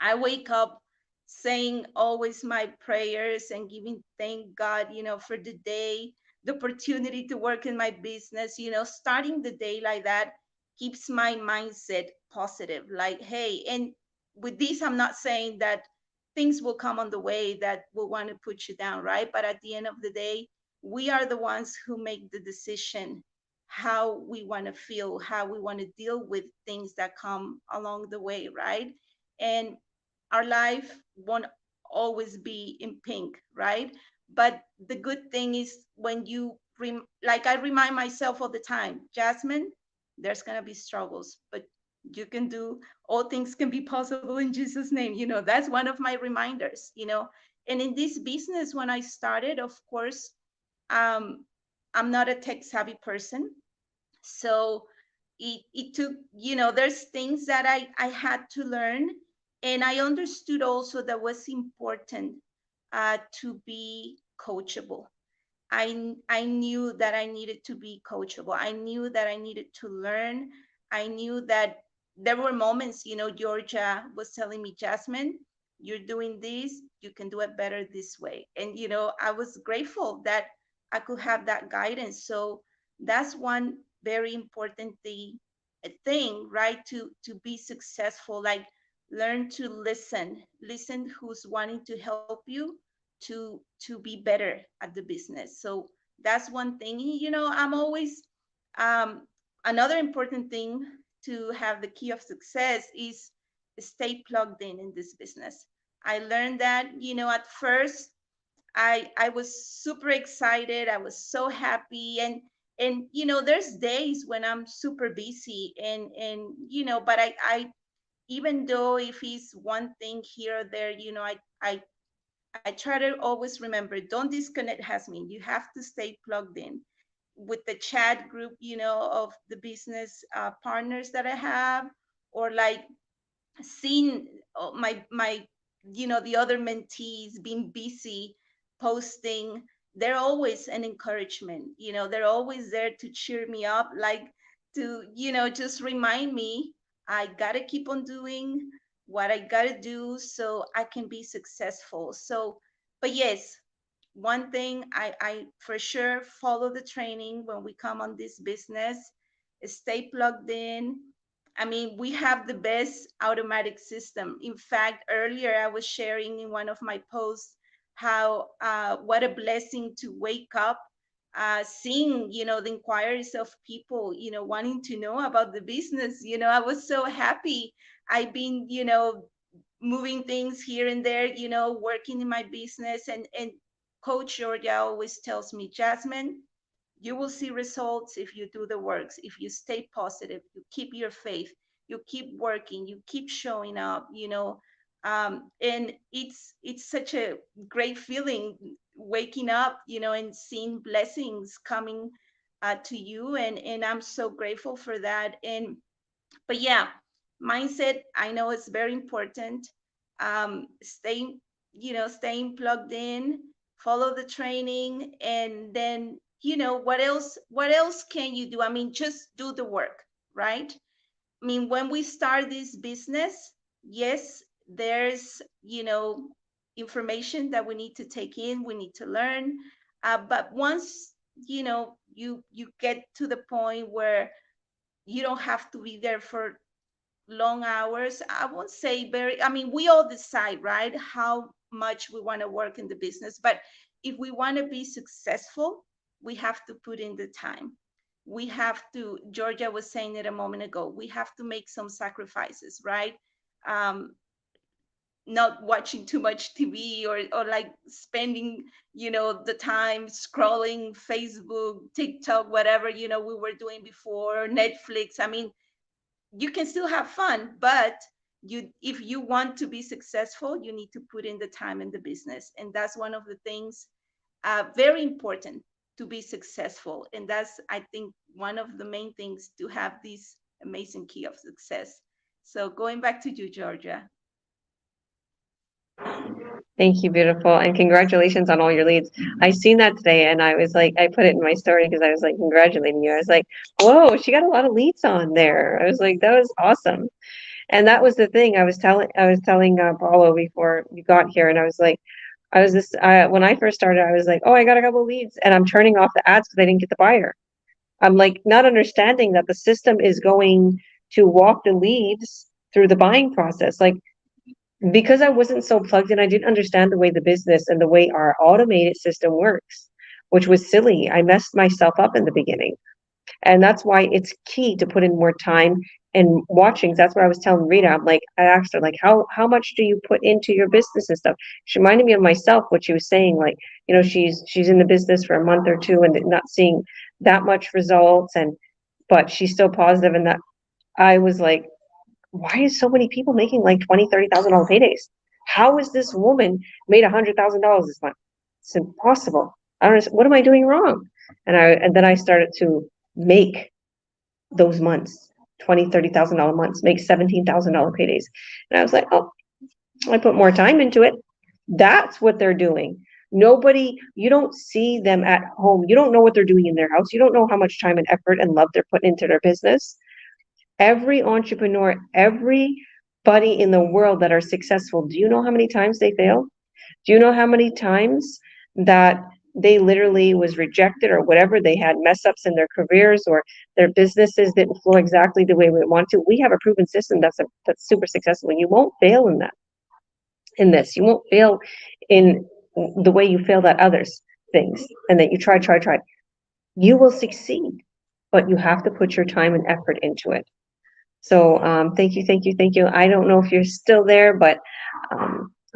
I wake up saying always my prayers and giving thank God, for the day, the opportunity to work in my business, starting the day like that. keeps my mindset positive. Like, hey, and with this, I'm not saying that things will come on the way that will want to put you down, right? But at the end of the day, we are the ones who make the decision how we want to feel, how we want to deal with things that come along the way, right? And our life won't always be in pink, right? But the good thing is when you, like I remind myself all the time, Jasmine, there's going to be struggles, but you can do, all things can be possible in Jesus' name. That's one of my reminders. And in this business, when I started, of course, I'm not a tech savvy person. So it took, there's things that I had to learn. And I understood also that was important to be coachable. I knew that I needed to be coachable. I knew that I needed to learn. I knew that there were moments, Georgia was telling me, Jasmine, you're doing this, you can do it better this way. And, I was grateful that I could have that guidance. So that's one very important thing, right? To be successful, like learn to listen who's wanting to help you to be better at the business. So that's one thing. I'm always another important thing to have the key of success is stay plugged in this business. I learned that, at first I was super excited. I was so happy. And there's days when I'm super busy and but I even though if it's one thing here or there, I try to always remember, don't disconnect, Hasmin. You have to stay plugged in with the chat group, of the business partners that I have, or like seeing my the other mentees being busy posting. They're always an encouragement. They're always there to cheer me up, like to just remind me I gotta keep on doing what I gotta do so I can be successful. So, but yes, one thing I for sure follow the training when we come on this business, stay plugged in. I mean, we have the best automatic system. In fact, earlier I was sharing in one of my posts how what a blessing to wake up seeing, the inquiries of people, wanting to know about the business. I was so happy. I've been, moving things here and there, working in my business, and Coach Georgia always tells me, Jasmine, you will see results if you do the works, if you stay positive, you keep your faith, you keep working, you keep showing up, and it's such a great feeling waking up, and seeing blessings coming to you, and I'm so grateful for that. But yeah, mindset, I know it's very important. Staying, staying plugged in, follow the training, and then, what else can you do? I mean, just do the work, right? I mean, when we start this business, yes, there's, information that we need to take in, we need to learn. But once, you get to the point where you don't have to be there for long hours. I won't say I mean, we all decide, right, how much we want to work in the business. But if we want to be successful, we have to put in the time. We have to, Georgia was saying it a moment ago, we have to make some sacrifices, right? Not watching too much TV, or like spending, the time scrolling Facebook, TikTok, whatever, we were doing before, Netflix. I mean, you can still have fun, but if you want to be successful, you need to put in the time in the business. And that's one of the things very important to be successful. And that's, I think, one of the main things to have this amazing key of success. So going back to you, Georgia. Thank you, beautiful. And congratulations on all your leads. I seen that today and I was like, I put it in my story because I was like congratulating you. I was like, whoa, she got a lot of leads on there. I was like, that was awesome. And that was the thing I was telling Paulo before you got here. And I was like, when I first started, I was like, oh, I got a couple of leads and I'm turning off the ads because I didn't get the buyer. I'm like not understanding that the system is going to walk the leads through the buying process. Like, because I wasn't so plugged in, I didn't understand the way the business and the way our automated system works, which was silly. I messed myself up in the beginning. And that's why it's key to put in more time and watching. That's what I was telling Rita. I'm like, I asked her, like, how much do you put into your business and stuff? She reminded me of myself, what she was saying, like, you know, she's in the business for a month or two and not seeing that much results, and but she's still positive. And that I was like, why is so many people making like $20,000, $30,000 paydays? How is this woman made $100,000 this month? It's impossible. I don't know, what am I doing wrong? And then I started to make those months, $20,000, $30,000 months, make $17,000 paydays. And I was like, oh, I put more time into it. That's what they're doing. Nobody, you don't see them at home. You don't know what they're doing in their house. You don't know how much time and effort and love they're putting into their business. Every entrepreneur, everybody in the world that are successful, do you know how many times they fail? Do you know how many times that they literally was rejected or whatever? They had mess ups in their careers or their businesses didn't flow exactly the way we want to. We have a proven system that's super successful. You won't fail in that. In this, you won't fail in the way you failed at others things, and that you try. You will succeed, but you have to put your time and effort into it. So thank you. I don't know if you're still there, but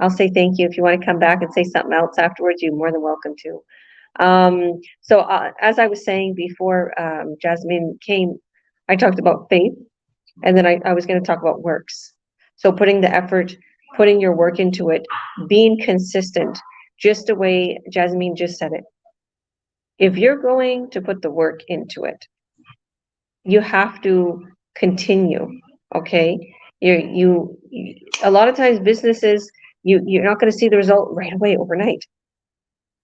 I'll say thank you. If you want to come back and say something else afterwards, you're more than welcome to. So as I was saying before, Jasmine came, I talked about faith, and then I was going to talk about works. So putting the effort, putting your work into it, being consistent, just the way Jasmine just said it. If you're going to put the work into it, you have to continue. Okay, you a lot of times businesses, you're not going to see the result right away overnight,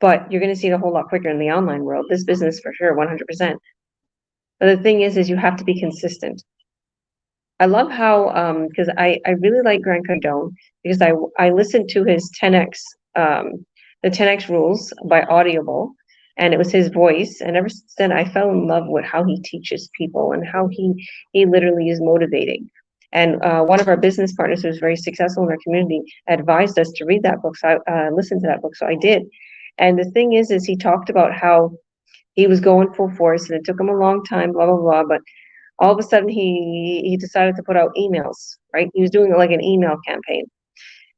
but you're going to see it a whole lot quicker in the online world. This business for sure, 100%. But the thing is you have to be consistent. I love how because I really like Grant Cardone, because I listened to his 10x the 10x rules by Audible, and it was his voice, and ever since then I fell in love with how he teaches people and how he literally is motivating. And one of our business partners who was very successful in our community advised us to read that book, so I listened to that book, so I did. And the thing is he talked about how he was going full force and it took him a long time, blah blah blah, but all of a sudden he decided to put out emails, right? He was doing like an email campaign,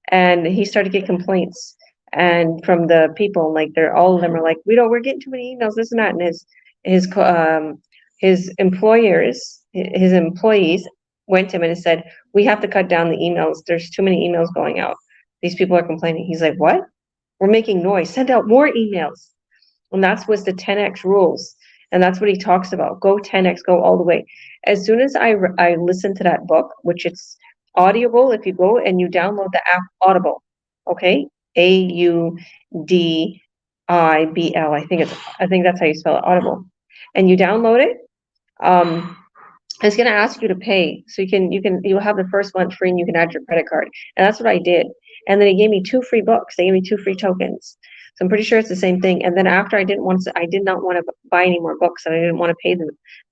and he started to get complaints, and from the people, like they're all of them are like, we're getting too many emails, this and that. And his employers, his employees went to him and said, we have to cut down the emails, there's too many emails going out, these people are complaining. He's like, what? We're making noise, send out more emails. And that's was the 10x rules. And that's what he talks about. Go 10x, go all the way. As soon as I listened to that book, which it's Audible, if you go and you download the app Audible, okay? AUDIBL, I think that's how you spell it, Audible. And you download it, it's gonna ask you to pay. So you'll have the first month free and you can add your credit card. And that's what I did. And then he gave me 2 free books. They gave me 2 free tokens. So I'm pretty sure it's the same thing. And then after I did not want to buy any more books, and I didn't want to pay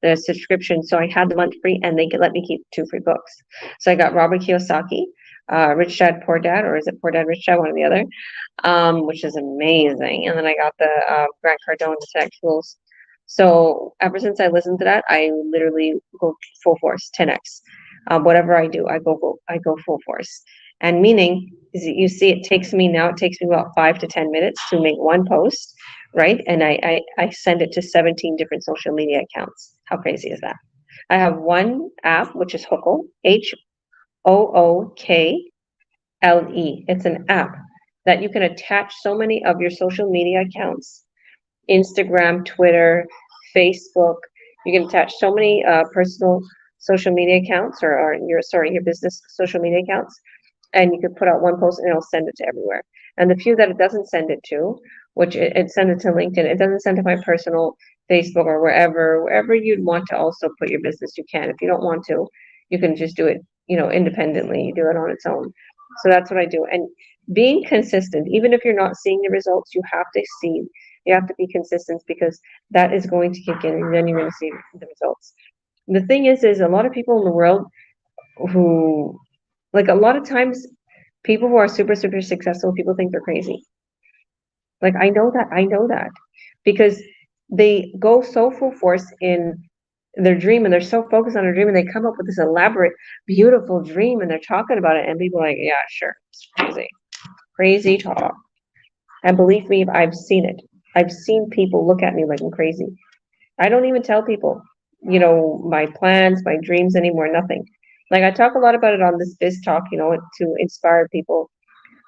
the subscription. So I had the month free and they could let me keep 2 free books. So I got Robert Kiyosaki, Rich Dad, Poor Dad, or is it Poor Dad, Rich Dad, one or the other, which is amazing. And then I got the Grant Cardone, the 10x rules. So ever since I listened to that, I literally go full force, 10x. Whatever I do, I go full force. And meaning, is you see, it takes me about 5 to 10 minutes to make one post, right? And I send it to 17 different social media accounts. How crazy is that? I have one app, which is Hookle, HOOKLE. It's an app that you can attach so many of your social media accounts, Instagram, Twitter, Facebook. You can attach so many personal social media accounts or your business social media accounts. And you could put out one post and it'll send it to everywhere. And the few that it doesn't send it to, which it sends it to LinkedIn, it doesn't send to my personal Facebook or wherever you'd want to also put your business, you can. If you don't want to, you can just do it, independently. You do it on its own. So that's what I do. And being consistent, even if you're not seeing the results, you have to see You have to be consistent because that is going to kick in and then you're going to see the results. The thing is a lot of people in the world who, like, a lot of times people who are super, super successful, people think they're crazy. Like, I know that because they go so full force in their dream and they're so focused on their dream and they come up with this elaborate, beautiful dream and they're talking about it and people are like, yeah, sure, it's crazy talk. And believe me, I've seen it. I've seen people look at me like I'm crazy. I don't even tell people, my plans, my dreams anymore, nothing. Like, I talk a lot about it on this Biz Talk, to inspire people.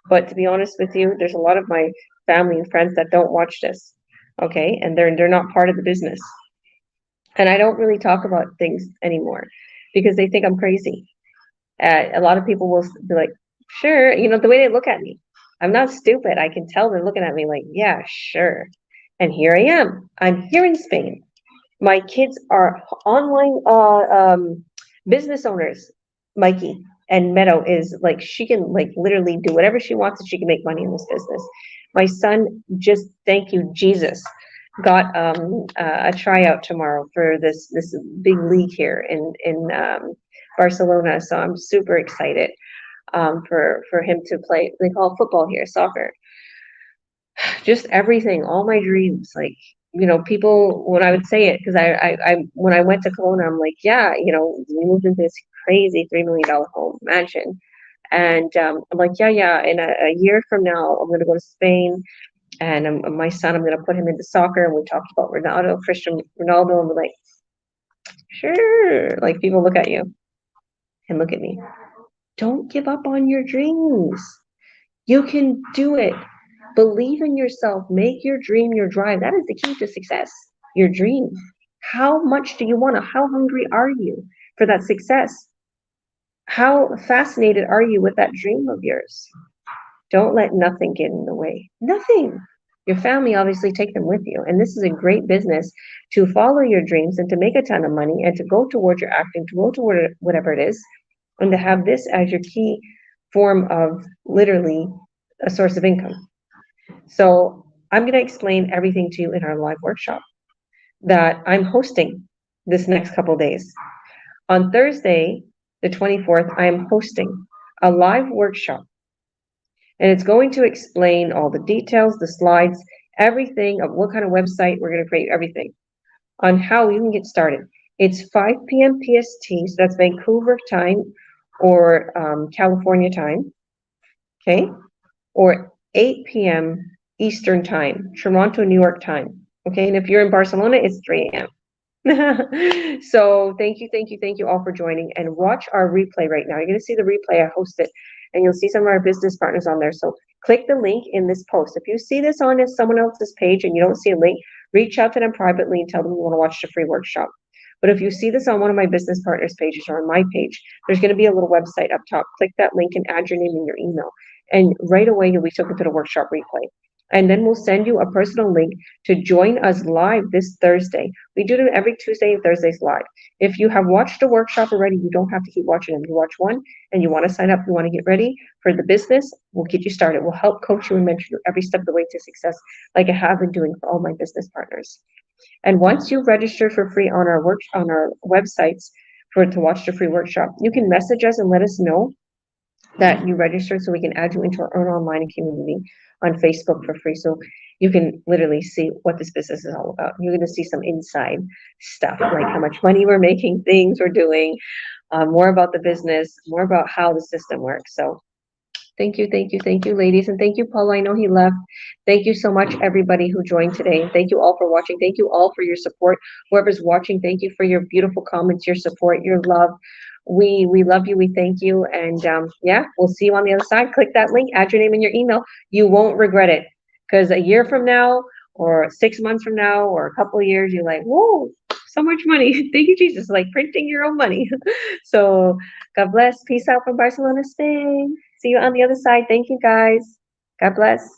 But to be honest with you, there's a lot of my family and friends that don't watch this. Okay. And they're not part of the business. And I don't really talk about things anymore because they think I'm crazy. A lot of people will be like, sure, the way they look at me. I'm not stupid. I can tell they're looking at me like, yeah, sure. And here I am. I'm here in Spain. My kids are online business owners. Mikey and Meadow is like, she can like literally do whatever she wants and she can make money in this business. My son, just thank you, Jesus, got a tryout tomorrow for this big league here in Barcelona. So I'm super excited for him to play. They call football here soccer. Just everything, all my dreams, like, people, when I would say it, because I when I went to Kelowna, I'm like, yeah, we moved into this crazy $3 million home mansion. And I'm like, yeah, in a year from now, I'm going to go to Spain. And my son, I'm going to put him into soccer. And we talked about Cristiano Ronaldo, and we're like, sure. Like, people look at you and look at me. Don't give up on your dreams. You can do it. Believe in yourself. Make your dream your drive. That is the key to success. Your dream. How much do you want to? How hungry are you for that success? How fascinated are you with that dream of yours? Don't let nothing get in the way. Nothing. Your family, obviously, take them with you. And this is a great business to follow your dreams and to make a ton of money and to go towards your acting, to go toward whatever it is, and to have this as your key form of literally a source of income. So I'm going to explain everything to you in our live workshop that I'm hosting this next couple of days. On Thursday, the 24th, I am hosting a live workshop. And it's going to explain all the details, the slides, everything of what kind of website we're going to create, everything on how you can get started. It's 5 p.m. PST, so that's Vancouver time or California time, okay? Or 8 p.m. Eastern time, Toronto, New York time, okay? And if you're in Barcelona, it's 3 a.m. So thank you all for joining, and watch our replay right now. You're going to see the replay. I host it, and you'll see some of our business partners on there. So click the link in this post. If you see this on someone else's page and you don't see a link, reach out to them privately and tell them you want to watch the free workshop. But if you see this on one of my business partners' pages or on my page, there's going to be a little website up top. Click that link and add your name and your email. And right away, you'll be taken to the workshop replay. And then we'll send you a personal link to join us live this Thursday. We do it every Tuesday and Thursdays live. If you have watched a workshop already, you don't have to keep watching them. You watch one and you want to sign up, you want to get ready for the business, we'll get you started. We'll help coach you and mentor you every step of the way to success, like I have been doing for all my business partners. And once you register for free on our websites to watch the free workshop, you can message us and let us know that you registered so we can add you into our own online community on Facebook for free. So you can literally see what this business is all about. You're going to see some inside stuff, like how much money we're making, things we're doing, more about the business, more about how the system works. So thank you, ladies. And thank you, Paul. I know he left. Thank you so much, everybody who joined today. Thank you all for watching. Thank you all for your support. Whoever's watching, thank you for your beautiful comments, your support, your love. We love you. We thank you. And yeah, we'll see you on the other side. Click that link, add your name and your email. You won't regret it, because a year from now or 6 months from now or a couple of years, you're like, whoa, so much money. Thank you, Jesus. Like printing your own money. So God bless. Peace out from Barcelona, Spain. See you on the other side. Thank you, guys. God bless.